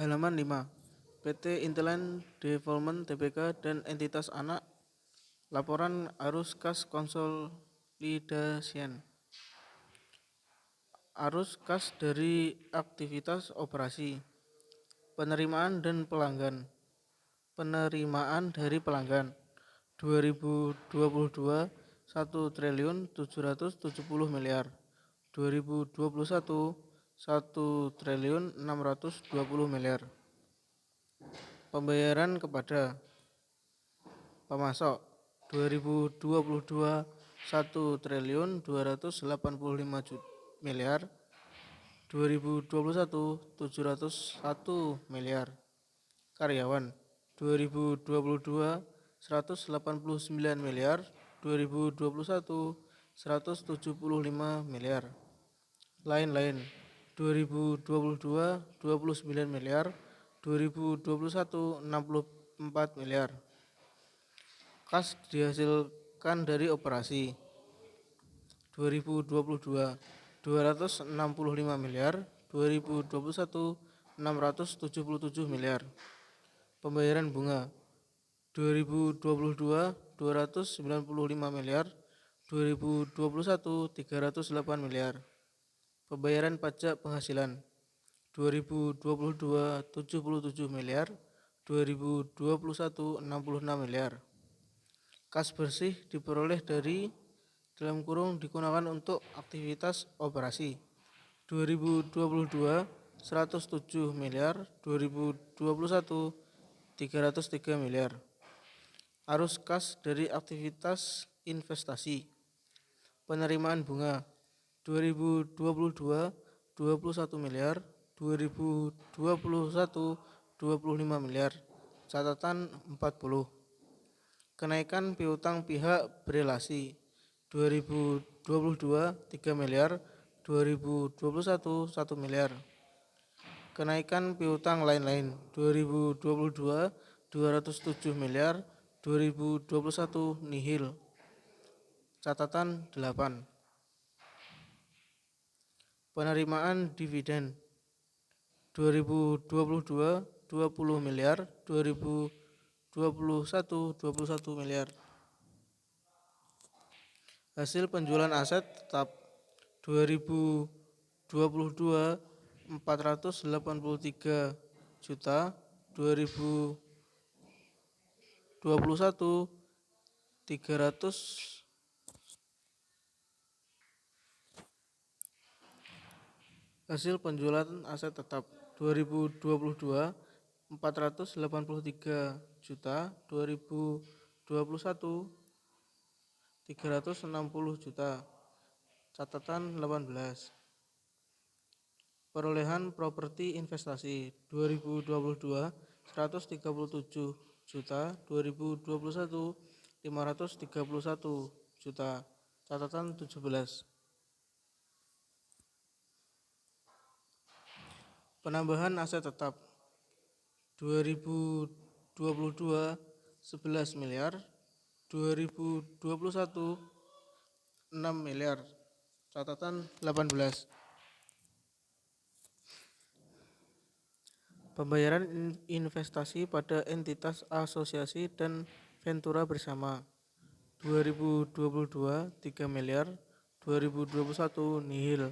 Halaman 5. PT Interland Development Tbk dan entitas anak. Laporan arus kas konsolidasian. Arus kas dari aktivitas operasi. Penerimaan dan pelanggan. Penerimaan dari pelanggan 2022 1.770 miliar, 2021 1.620 miliar. Pembayaran kepada pemasok 2022 1.285 miliar, 2021 701 miliar. Karyawan 2022 189 miliar, 2021 175 miliar. Lain-lain 2022 29 miliar, 2021 64 miliar. Kas dihasilkan dari operasi 2022 265 miliar, 2021 677 miliar. Pembayaran bunga 2022 295 miliar, 2021 308 miliar. Pembayaran pajak penghasilan 2022 77 miliar, 2021 66 miliar. Kas bersih diperoleh dari digunakan untuk aktivitas operasi 2022 107 miliar, 2021 303 miliar. Arus kas dari aktivitas investasi. Penerimaan bunga 2022 21 miliar, 2021 25 miliar. Catatan 40. Kenaikan piutang pihak berelasi 2022 3 miliar, 2021 1 miliar. Kenaikan piutang lain-lain 2022 207 miliar, 2021 nihil. Catatan 8. Penerimaan dividen 2022 20 miliar, 2021 21 miliar. Hasil penjualan aset tetap 2022 483 juta, 2021 300. Hasil penjualan aset tetap 2022 483 juta, 2021 360 juta. Catatan 18. Perolehan properti investasi 2022 137 juta, 2021 531 juta. Catatan 17. Penambahan aset tetap 2022 11 miliar, 2021 6 miliar. Catatan 18. Pembayaran investasi pada entitas asosiasi dan ventura bersama 2022 3 miliar, 2021 nihil.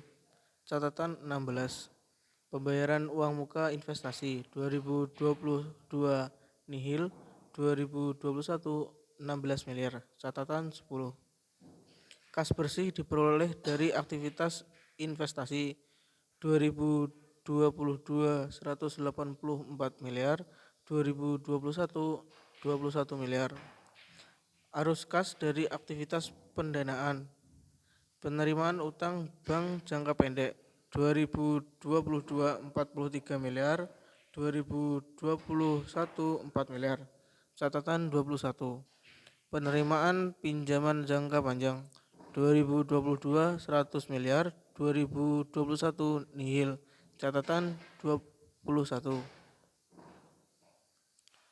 Catatan 16. Pembayaran uang muka investasi 2022 nihil, 2021 16 miliar. Catatan 10. Kas bersih diperoleh dari aktivitas investasi 2022 184 miliar, 2021 21 miliar. Arus kas dari aktivitas pendanaan. Penerimaan utang bank jangka pendek 2022 43 miliar, 2021 4 miliar. Catatan 21. Penerimaan pinjaman jangka panjang 2022 100 miliar, 2021 nihil. Catatan 21.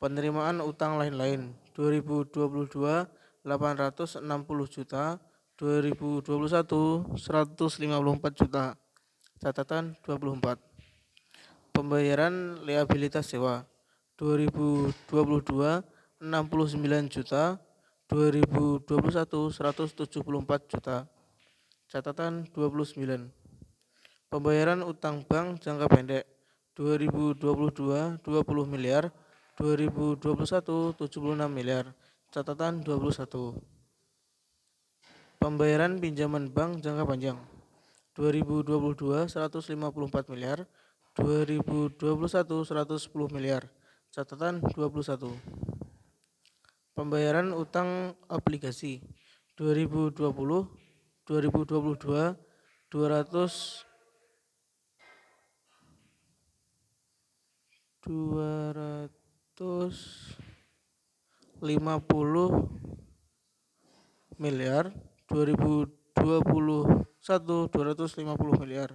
Penerimaan utang lain-lain 2022 860 juta, 2021 154 juta. Catatan 24. Pembayaran liabilitas sewa 2022 69 juta, 2021 174 juta. Catatan 29. Pembayaran utang bank jangka pendek 2022 20 miliar, 2021 76 miliar. Catatan 21. Pembayaran pinjaman bank jangka panjang 2022 154 miliar, 2021 110 miliar. Catatan 21. Pembayaran utang obligasi 2020 2022 250 miliar, 2021 250 miliar.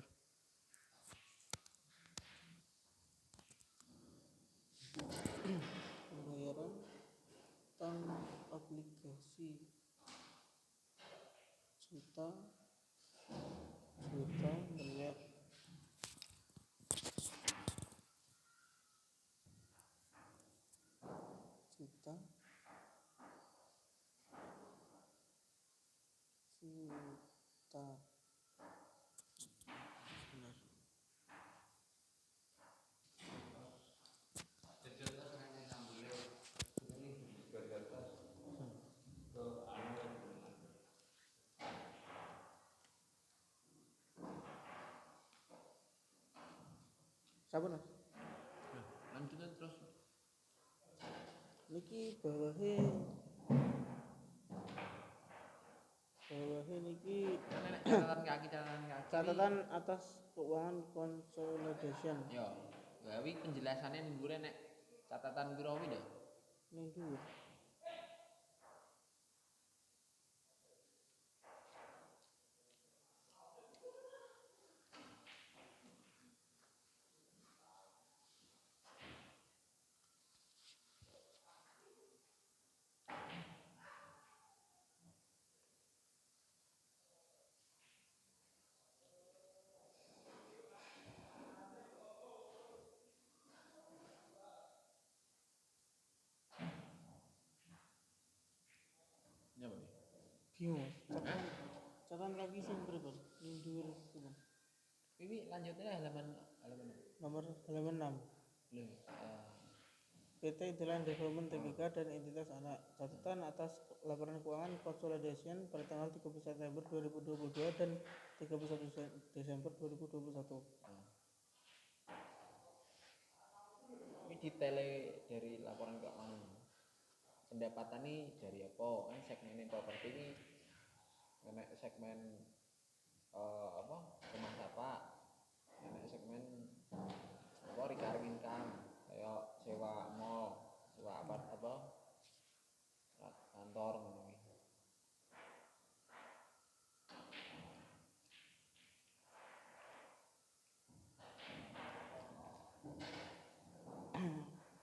Pembayaran utang obligasi juta miliar. Juta benar. Siapa Mas? Lanjutan terus. Niki bawahe niki catatan kaki. catatan atas keuangan consolidation. Yo, gawe penjelasannya mbure nek catatan piro kuwi lho. Ning dhuwur. Ya, Pak. Bingung. Catatan kaki sing berapa? Ning dhuwur itu. Iki lanjutnya halaman Nomor halaman 6. lho. PT Intelland Development Tbk dan entitas anak. Catatan atas laporan keuangan consolidation pada tanggal 31 September 2022 dan 31 Desember 2021. Ini detailnya dari laporan keuangan. Pendapatan ini dari apa? Kan segmen properti ini segmen apa? Rumah tapak. Segmen apa recurring income kayak sewa mall, sewa apa? Kantor ngono iki.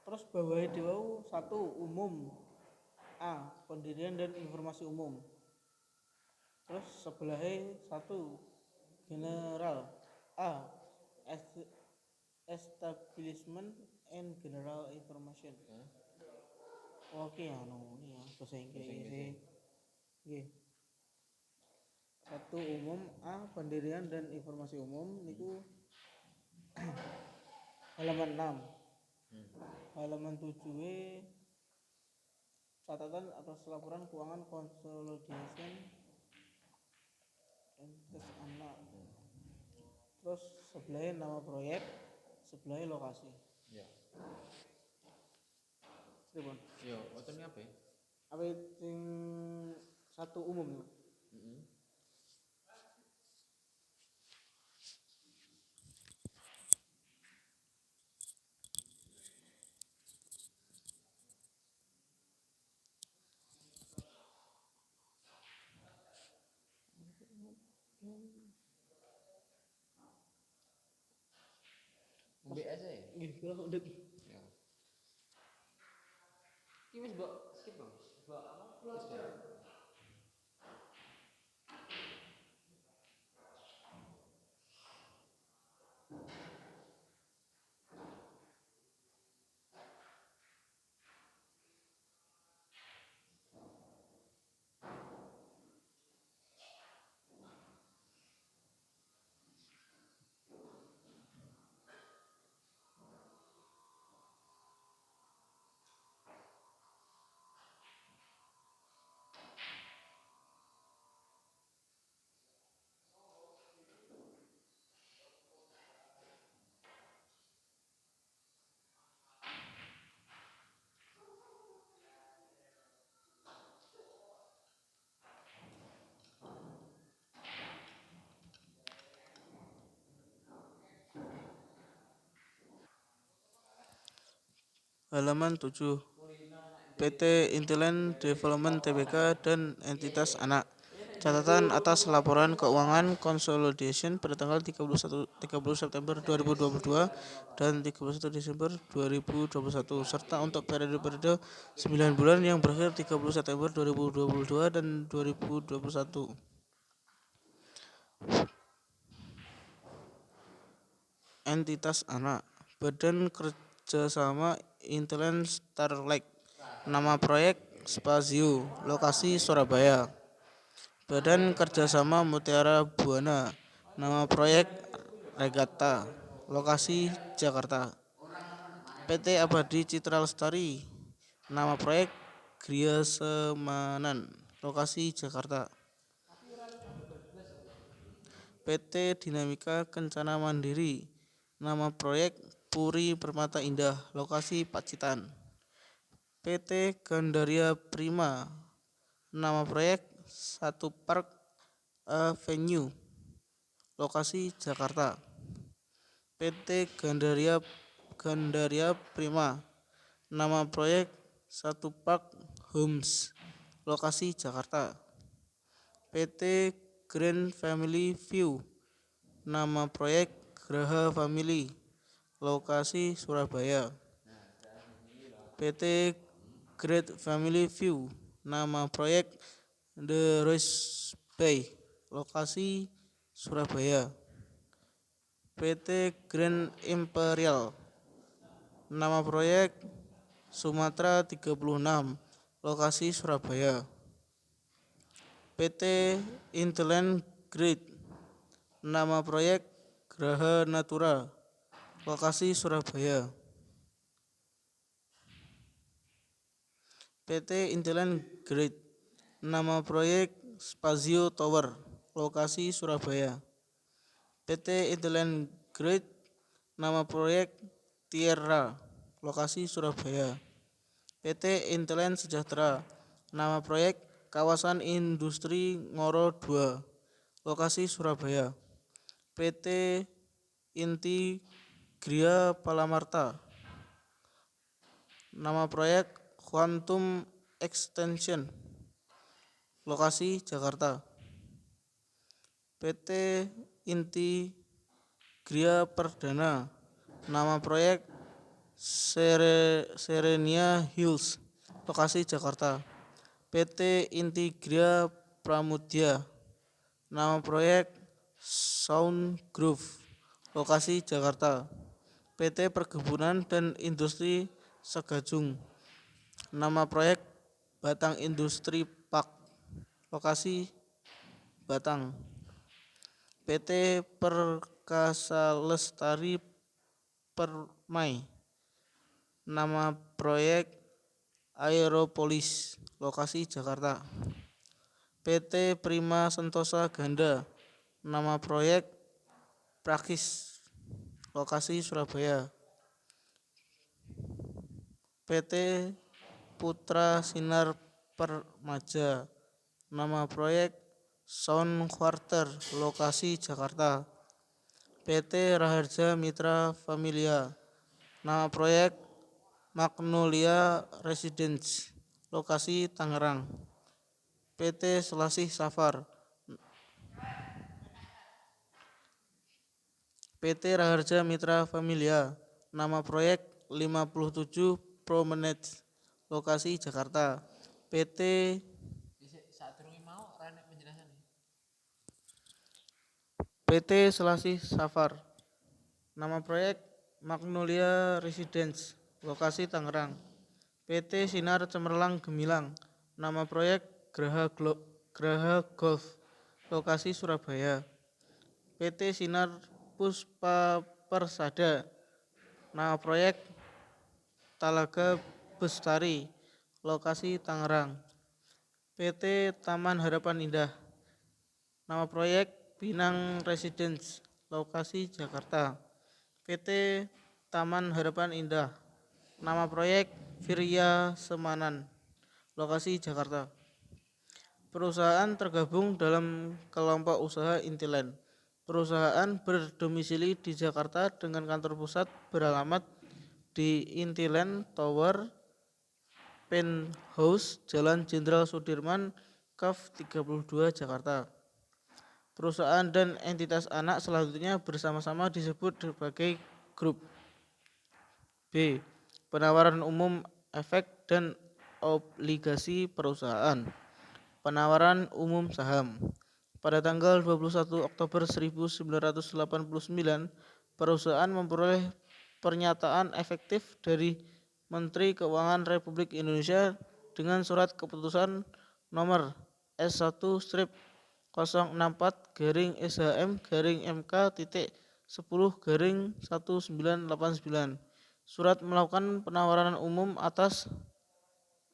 Terus bawahi diwau 1 umum. A. Pendirian dan informasi umum. Terus sebelahnya 1 general. A. Establishment and general information. Oke, anu ini ya bahasa Inggris. Nggih. 1 umum. A. Pendirian dan informasi umum niku halaman 6. Halaman 7 catatan atas laporan keuangan consolidation entitas anak. Terus sebelahnya nama proyek, sebelahnya lokasi. Ya. Pripun? Yo, wonten apa? Apa sing 1 umum? Heeh. BS e. Nggih, kula ndek. Ya. Iki wis mbok skip lho. Mbok apa? Close ya. halaman 7. PT Intiland Development Tbk dan entitas anak. Catatan atas laporan keuangan consolidation pada tanggal 30 September 2022 dan 31 Desember 2021 serta untuk periode 9 bulan yang berakhir 30 September 2022 dan 2021. Entitas anak. Badan Kerjasama Intiland Starlink. Nama proyek Spazio, lokasi Surabaya. Badan Kerjasama Mutiara Buana. Nama proyek Regatta, lokasi Jakarta. PT Abadi Citra Lestari. Nama proyek Gria Semanan, lokasi Jakarta. PT Dinamika Kencana Mandiri. Nama proyek Puri Permata Indah, lokasi Pacitan. PT Gandaria Prima. Nama proyek Satu Park Avenue, lokasi Jakarta. PT Gandaria Prima. Nama proyek Satu Park Homes, lokasi Jakarta. PT Grand Family View. Nama proyek Graha Family, lokasi Surabaya. PT Great Family View. Nama proyek The Rose Bay, lokasi Surabaya. PT Grand Imperial. Nama proyek Sumatera 36, lokasi Surabaya. PT Intiland Great. Nama proyek Graha Natura, lokasi Surabaya. PT Intiland Great. Nama proyek Spazio Tower, lokasi Surabaya. PT Intiland Great. Nama proyek Tierra, lokasi Surabaya. PT Intiland Sejahtera. Nama proyek Kawasan Industri Ngoro 2, lokasi Surabaya. PT Inti Gria Palamarta. Nama proyek Quantum Extension, lokasi Jakarta. PT Inti Gria Perdana. Nama proyek Serenia Hills, lokasi Jakarta. PT Inti Gria Pramudya. Nama proyek Sound Grove, lokasi Jakarta. PT Perkebunan dan Industri Segajung. Nama proyek Batang Industri Park, lokasi Batang. PT Perkasa Lestari Permai. Nama proyek Aeropolis, lokasi Jakarta. PT Prima Sentosa Ganda. Nama proyek Prakis, lokasi Surabaya. PT Putra Sinar Permaja. Nama proyek Sound Quarter, lokasi Jakarta. PT Raharja Mitra Familia. Nama proyek Magnolia Residence, lokasi Tangerang. PT Selasih Safar. PT Raharja Mitra Familia. Nama proyek 57 Promenade, lokasi Jakarta. PT Selasih Safar. Nama proyek Magnolia Residence, lokasi Tangerang. PT Sinar Cemerlang Gemilang. Nama proyek Graha Golf, lokasi Surabaya. PT Sinar Puspa Persada. Nama proyek Talaga Bestari, lokasi Tangerang. PT Taman Harapan Indah. Nama proyek Pinang Residence, lokasi Jakarta. PT Taman Harapan Indah. Nama proyek Virya Semanan, lokasi Jakarta. Perusahaan tergabung dalam kelompok usaha Intiland. Perusahaan berdomisili di Jakarta dengan kantor pusat beralamat di Intiland Tower, Penthouse, Jalan Jenderal Sudirman, Kaf 32, Jakarta. Perusahaan dan entitas anak selanjutnya bersama-sama disebut sebagai grup. B. Penawaran umum efek dan obligasi perusahaan. Penawaran umum saham. Pada tanggal 21 Oktober 1989, perusahaan memperoleh pernyataan efektif dari Menteri Keuangan Republik Indonesia dengan surat keputusan nomor S1-084-SHM-MK-10-1989. Surat melakukan penawaran umum atas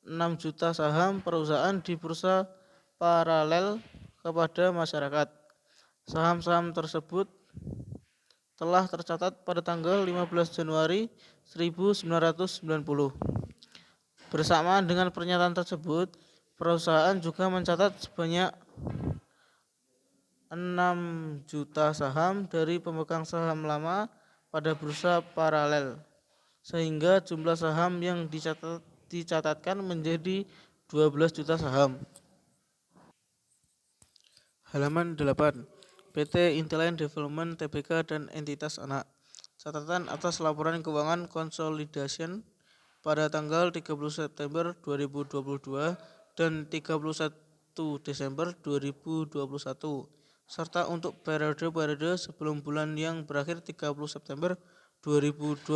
6 juta saham perusahaan di bursa paralel kepada masyarakat. Saham-saham tersebut telah tercatat pada tanggal 15 Januari 1990. Bersamaan dengan pernyataan tersebut, perusahaan juga mencatat sebanyak 6 juta saham dari pemegang saham lama pada bursa paralel, sehingga jumlah saham yang dicatatkan menjadi 12 juta saham. Halaman 8. PT Intiland Development Tbk dan entitas anak. Catatan atas laporan keuangan consolidation pada tanggal 30 September 2022 dan 31 Desember 2021 serta untuk periode-periode sebelum bulan yang berakhir 30 September 2022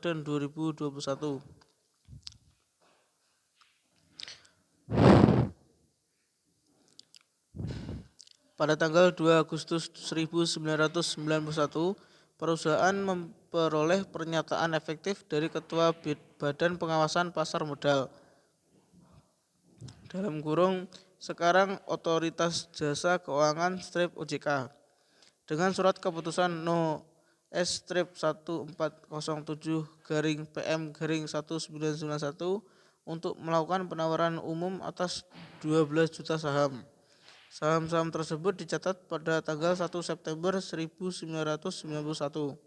dan 2021. Pada tanggal 2 Agustus 1991, perusahaan memperoleh pernyataan efektif dari Ketua Badan Pengawasan Pasar Modal (sekarang Otoritas Jasa Keuangan (OJK) dengan surat keputusan No. S-1407-PM-1991 untuk melakukan penawaran umum atas 12 juta saham. Saham-saham tersebut dicatat pada tanggal 1 September 1991.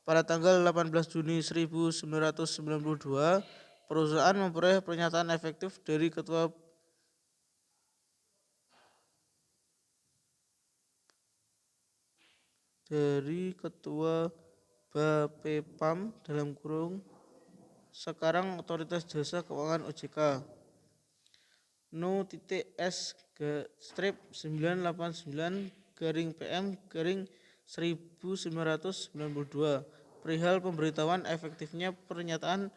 Pada tanggal 18 Juni 1992, perusahaan memperoleh pernyataan efektif dari Ketua Bapepam (sekarang Otoritas Jasa Keuangan OJK) No.S-989-PM-1992 perihal pemberitahuan efektifnya pernyataan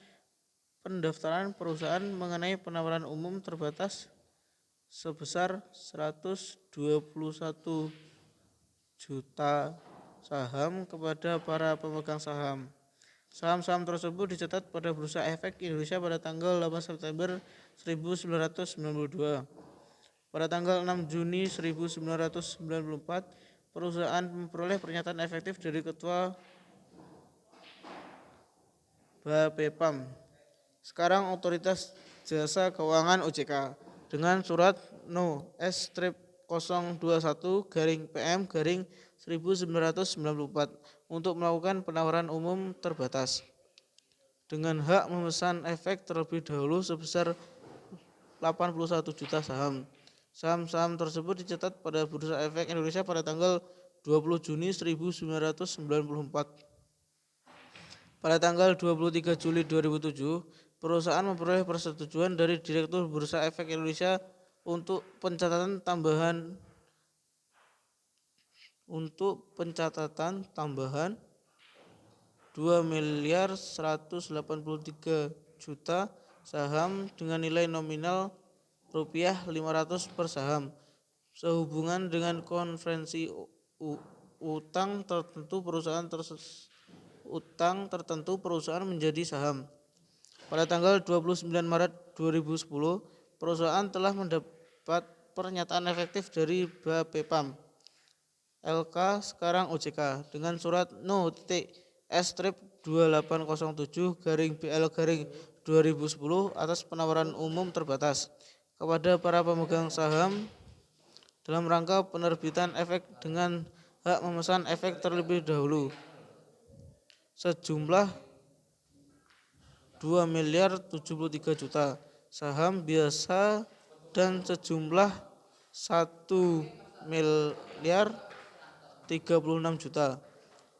pendaftaran perusahaan mengenai penawaran umum terbatas sebesar 121 juta saham kepada para pemegang saham. Saham-saham tersebut dicatat pada Bursa Efek Indonesia pada tanggal 8 September 1992. Pada tanggal 6 Juni 1994, perusahaan memperoleh pernyataan efektif dari Ketua Bapepam, sekarang Otoritas Jasa Keuangan OJK, dengan surat No. S-01-PM-1994 untuk melakukan penawaran umum terbatas dengan hak memesan efek terlebih dahulu sebesar 81 juta saham. Saham-saham tersebut dicatat pada Bursa Efek Indonesia pada tanggal 20 Juni 1994. Pada tanggal 23 Juli 2007, perusahaan memperoleh persetujuan dari Direktur Bursa Efek Indonesia untuk pencatatan tambahan 2.183 juta saham dengan nilai nominal Rp500 per saham sehubungan dengan konferensi utang tertentu perusahaan menjadi saham. Pada tanggal 29 Maret 2010, perusahaan telah mendapat pernyataan efektif dari Bapepam LK sekarang OJK dengan surat No.S-2807-BL-2010 atas penawaran umum terbatas kepada para pemegang saham dalam rangka penerbitan efek dengan hak memesan efek terlebih dahulu sejumlah 2.073 juta, saham biasa dan sejumlah 1.036 juta,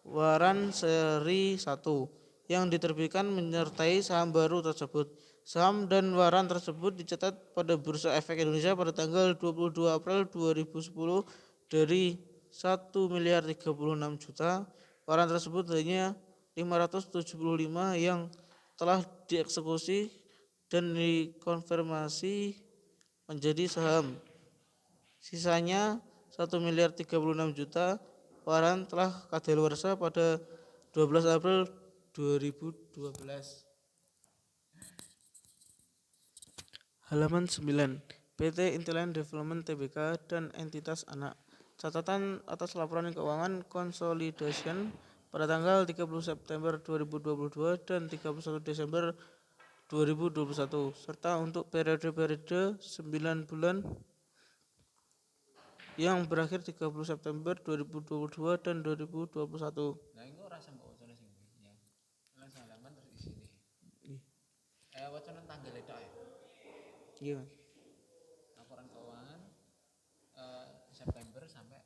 waran seri 1 yang diterbitkan menyertai saham baru tersebut. Saham dan waran tersebut dicatat pada Bursa Efek Indonesia pada tanggal 22 April 2010 dari 1.036 juta. Waran tersebut hanya 575 yang telah dieksekusi dan dikonfirmasi menjadi saham. Sisanya 1.036 juta waran telah kadaluarsa pada 12 April 2012. Halaman 9. PT Intiland Development Tbk dan entitas anak. Catatan atas laporan keuangan consolidation pada tanggal 30 September 2022 dan 31 Desember 2021 serta untuk periode-periode 9 bulan yang berakhir 30 September 2022 dan 2021. Nah, iku ora sampe wacana sing ya. Langsung halaman terus isine. Wacana tanggal itu ya. Iya. Laporan keuangan September sampai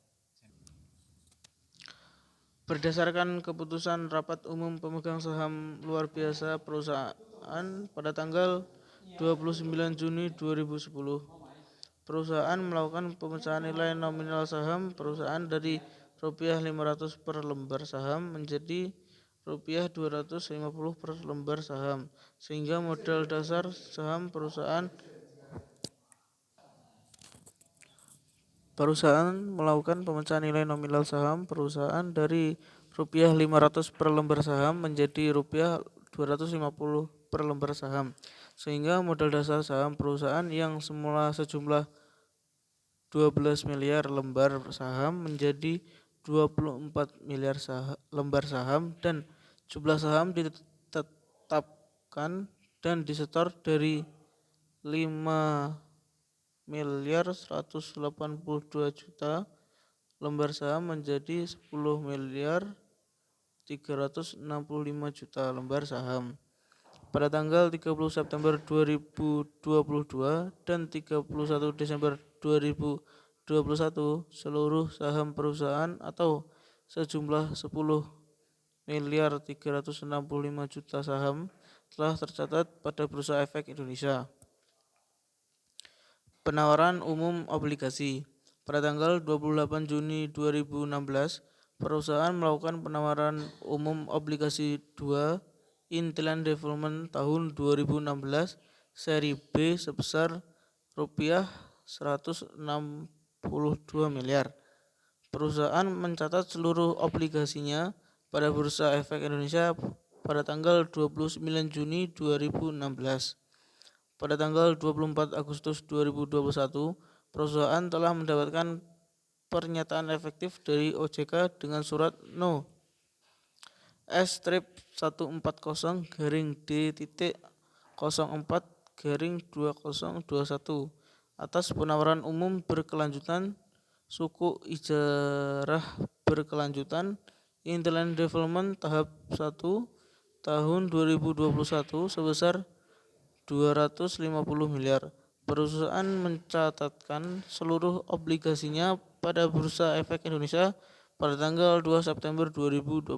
Berdasarkan keputusan Rapat Umum Pemegang Saham Luar Biasa Perusahaan pada tanggal 29 Juni 2010, perusahaan melakukan pemecahan nilai nominal saham perusahaan dari Rp500 per lembar saham menjadi Rp250 per lembar saham, sehingga modal dasar saham perusahaan melakukan pemecahan nilai nominal saham perusahaan dari Rp500 per lembar saham menjadi Rp250 per lembar saham, sehingga modal dasar saham perusahaan yang semula sejumlah 12 miliar lembar saham menjadi 24 miliar lembar saham dan jumlah saham ditetapkan dan disetor dari 5.182 juta lembar saham menjadi 10.365 juta lembar saham. Pada tanggal 30 September 2022 dan 31 Desember 2021, seluruh saham perusahaan atau sejumlah 10.365 juta saham telah tercatat pada Bursa Efek Indonesia. Penawaran umum obligasi. Pada tanggal 28 Juni 2016, perusahaan melakukan penawaran umum obligasi 2 Intiland Development tahun 2016 seri B sebesar Rp162 miliar. Perusahaan mencatat seluruh obligasinya pada Bursa Efek Indonesia pada tanggal 29 Juni 2016. Pada tanggal 24 Agustus 2021, perusahaan telah mendapatkan pernyataan efektif dari OJK dengan surat No. S-140-D-04-2021 atas penawaran umum berkelanjutan suku ijarah berkelanjutan Intiland Development tahap 1 tahun 2021 sebesar 250 miliar. Perusahaan mencatatkan seluruh obligasinya pada Bursa Efek Indonesia pada tanggal 2 September 2021.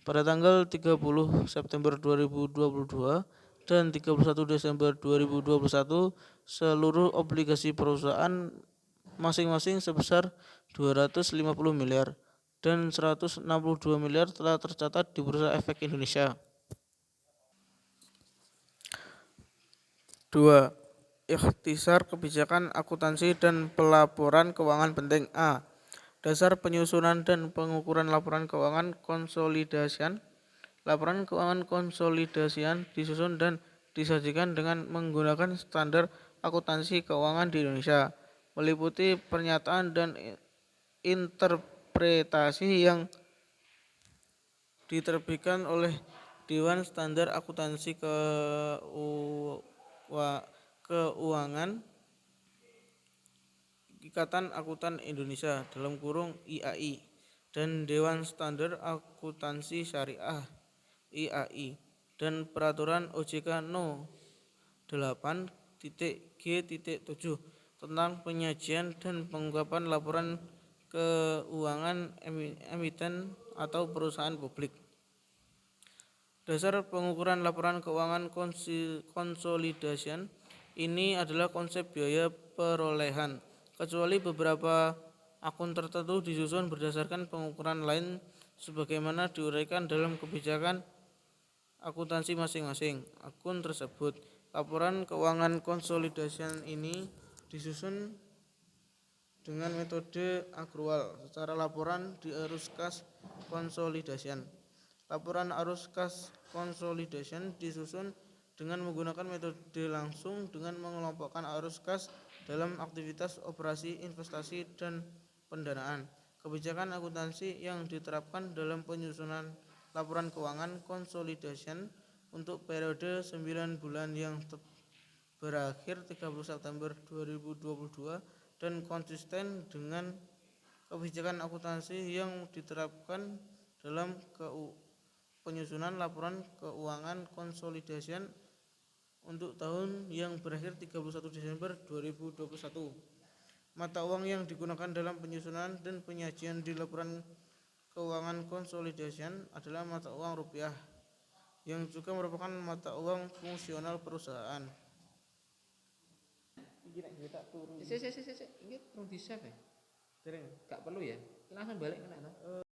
Pada tanggal 30 September 2022 dan 31 Desember 2021, seluruh obligasi perusahaan masing-masing sebesar 250 miliar dan 162 miliar telah tercatat di Bursa Efek Indonesia. 2. Ikhtisar kebijakan akuntansi dan pelaporan keuangan penting. A. Dasar penyusunan dan pengukuran laporan keuangan konsolidasian. Laporan keuangan konsolidasian disusun dan disajikan dengan menggunakan standar akuntansi keuangan di Indonesia, meliputi pernyataan dan interpretasi yang diterbitkan oleh Dewan Standar Akuntansi Keuangan Ikatan Akuntan Indonesia (IAI) dan Dewan Standar Akuntansi Syariah (IAI). dan peraturan OJK No. 8.G.7 tentang penyajian dan pengungkapan laporan keuangan emiten atau perusahaan publik. Dasar pengukuran laporan keuangan consolidation ini adalah konsep biaya perolehan, kecuali beberapa akun tertentu disusun berdasarkan pengukuran lain sebagaimana diuraikan dalam kebijakan akuntansi masing-masing akun tersebut. Laporan keuangan consolidation ini disusun dengan metode akrual secara laporan di arus kas consolidation. Laporan arus kas consolidation disusun dengan menggunakan metode langsung dengan mengelompokkan arus kas dalam aktivitas operasi, investasi, dan pendanaan. Kebijakan akuntansi yang diterapkan dalam penyusunan laporan keuangan consolidation untuk periode 9 bulan yang berakhir 30 September 2022 dan konsisten dengan kebijakan akuntansi yang diterapkan dalam penyusunan laporan keuangan consolidation untuk tahun yang berakhir 31 Desember 2021. Mata uang yang digunakan dalam penyusunan dan penyajian di laporan keuangan consolidation adalah mata uang rupiah, yang juga merupakan mata uang fungsional perusahaan. Ini perlu di save ya? Gak perlu ya? Langsung balik ke